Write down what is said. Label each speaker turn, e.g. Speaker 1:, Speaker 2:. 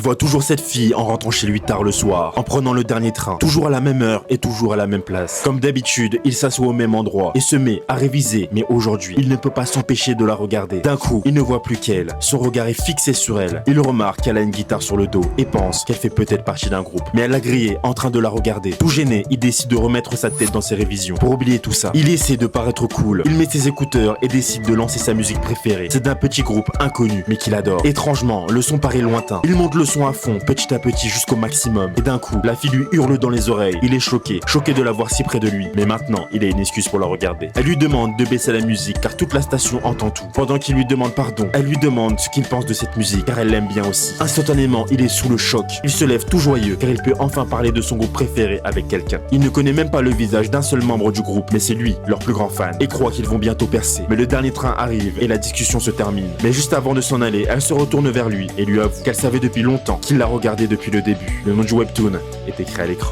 Speaker 1: voit toujours cette fille en rentrant chez lui tard le soir, en prenant le dernier train, toujours à la même heure et toujours à la même place. Comme d'habitude, il s'assoit au même endroit et se met à réviser, mais aujourd'hui, il ne peut pas s'empêcher de la regarder. D'un coup, il ne voit plus qu'elle. Son regard est fixé sur elle. Il remarque qu'elle a une guitare sur le dos et pense qu'elle fait peut-être partie d'un groupe. Mais elle l'a grillé en train de la regarder. Tout gêné, il décide de remettre sa tête dans ses révisions. Pour oublier tout ça, il essaie de paraître cool. Il met ses écouteurs et décide de lancer sa musique préférée. C'est d'un petit groupe inconnu, mais qu'il adore. Étrangement, le son paraît lointain. Il monte le son à fond, petit à petit jusqu'au maximum. Et d'un coup, la fille lui hurle dans les oreilles. Il est choqué de la voir si près de lui. Mais maintenant, il a une excuse pour la regarder. Elle lui demande de baisser la musique car toute la station entend tout. Pendant qu'il lui demande pardon, elle lui demande ce qu'il pense de cette musique car elle l'aime bien aussi. Instantanément, il est sous le choc. Il se lève tout joyeux car il peut enfin parler de son groupe préféré avec quelqu'un. Il ne connaît même pas le visage d'un seul membre du groupe, mais c'est lui, leur plus grand fan, et croit qu'ils vont bientôt percer. Mais le dernier train arrive et la discussion se termine. Mais juste avant de s'en aller, elle se retourne vers lui et lui avoue qu'elle savait depuis longtemps qu'il la regardait depuis le début. Le nom du webtoon est écrit à l'écran.